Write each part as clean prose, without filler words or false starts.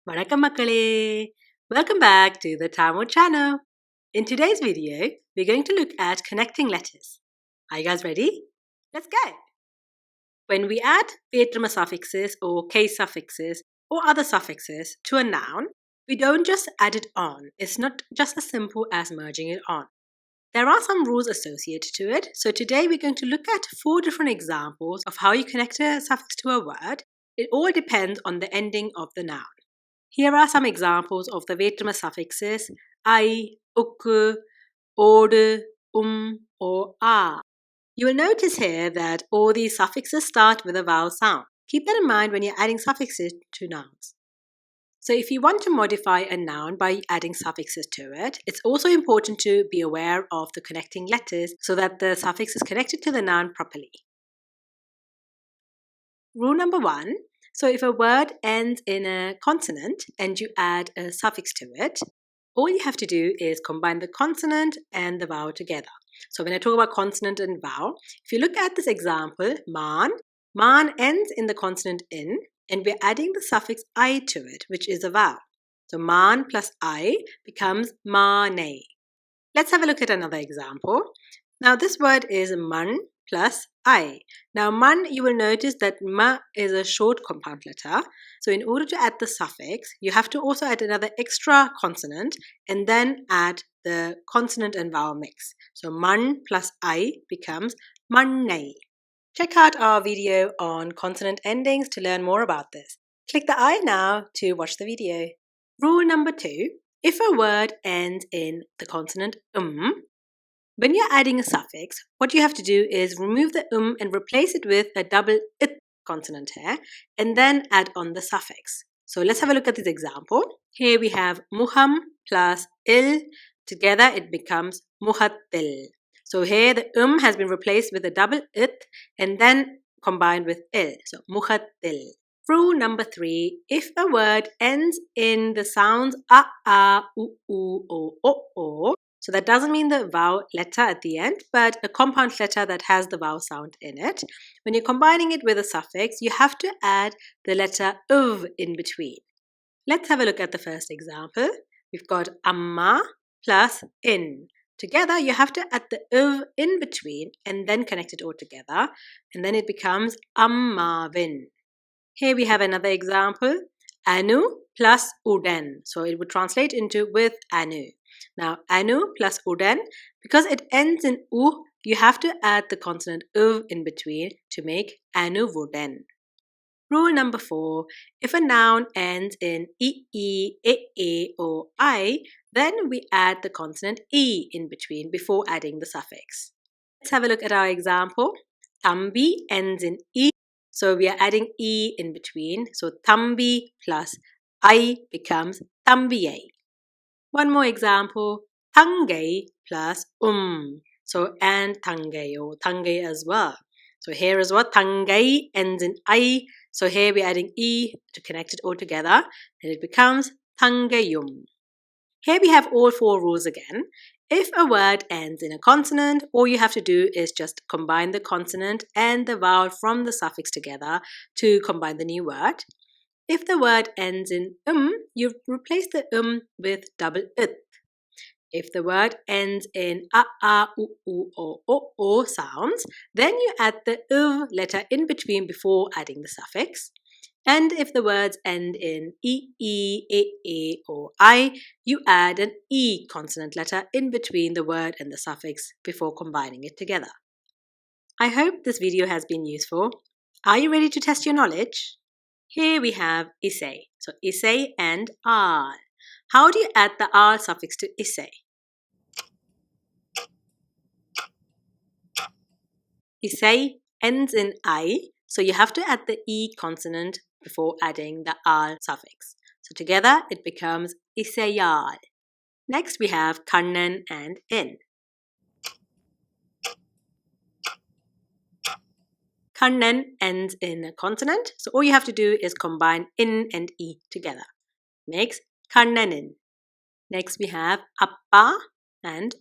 Vanakkam Makkale! Welcome back to the Tamil channel. In today's video, we're going to look at connecting letters. Are you guys ready? Let's go! When we add vetrima suffixes or case suffixes or other suffixes to a noun, we don't just add it on. It's not just as simple as merging it on. There are some rules associated to it. So today we're going to look at 4 different examples of how you connect a suffix to a word. It all depends on the ending of the noun. Here are some examples of the vetrima suffixes I, uk, od, or a. You will notice here that all these suffixes start with a vowel sound. Keep that in mind when you're adding suffixes to nouns. So if you want to modify a noun by adding suffixes to it, it's also important to be aware of the connecting letters so that the suffix is connected to the noun properly. Rule number 1. So if a word ends in a consonant and you add a suffix to it, all you have to do is combine the consonant and the vowel together. So when I talk about consonant and vowel, if you look at this example, man ends in the consonant in, and we're adding the suffix I to it, which is a vowel. So man plus I becomes mane. Let's have a look at another example. Now this word is man plus I. Now man, you will notice that ma is a short compound letter. So in order to add the suffix, you have to also add another extra consonant and then add the consonant and vowel mix. So man plus I becomes manne. Check out our video on consonant endings to learn more about this. Click the I now to watch the video. Rule number 2. If a word ends in the consonant when you're adding a suffix, what you have to do is remove the and replace it with a double it consonant here and then add on the suffix. So let's have a look at this example. Here we have muham plus il. Together it becomes muhattil. So here the has been replaced with a double it and then combined with il. So muhattil. Rule number 3. If a word ends in the sounds a, u, or o, so that doesn't mean the vowel letter at the end, but a compound letter that has the vowel sound in it. When you're combining it with a suffix, you have to add the letter uv in between. Let's have a look at the first example. We've got amma plus in. Together, you have to add the uv in between and then connect it all together, and then it becomes ammavin. Here we have another example, anu plus uden. So it would translate into with anu. Now, anu plus uden, because it ends in u, you have to add the consonant uv in between to make anuvuden. Rule number 4, if a noun ends in e, or I, then we add the consonant e in between before adding the suffix. Let's have a look at our example. Tambi ends in e. So we are adding e in between. So tambi plus I becomes tambiye. One more example. Tangay plus So and tangay or tangay as well. So here is what tangay ends in I. So here we're adding e to connect it all together and it becomes tangayum. Here we have all 4 rules again. If a word ends in a consonant, all you have to do is just combine the consonant and the vowel from the suffix together to combine the new word. If the word ends in you replace the with double it. If the word ends in a, u, or o sounds, then you add the letter in between before adding the suffix. And if the words end in e, a, or I, you add an e consonant letter in between the word and the suffix before combining it together. I hope this video has been useful. Are you ready to test your knowledge? Here we have ise. So ise and al. How do you add the al suffix to ise? Ise ends in I, so you have to add the e consonant before adding the al suffix. So together it becomes iseyal. Next we have kannan and in. Kannan ends in a consonant, so all you have to do is combine in and e together. Makes kannanin. Next we have appa and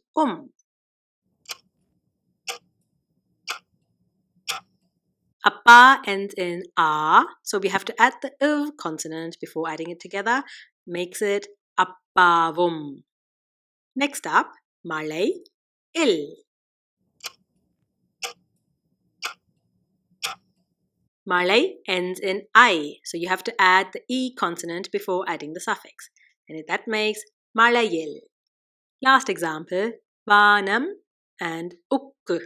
Appa ends in A, so we have to add the uv consonant before adding it together. Makes it appavum. Next up, Malay, il. Malay ends in I, so you have to add the E consonant before adding the suffix. And that makes Malayil. Last example, Vanam and Ukku.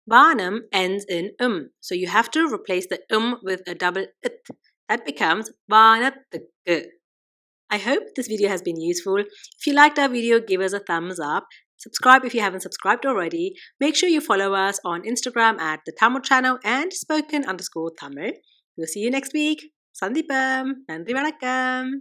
Vanam ends in so you have to replace the with a double it. That becomes Vanattukku. I hope this video has been useful. If you liked our video, give us a thumbs up. Subscribe if you haven't subscribed already. Make sure you follow us on Instagram at the Tamil channel and spoken_Tamil. We'll see you next week. Sandipam. Nandri Vanakkam.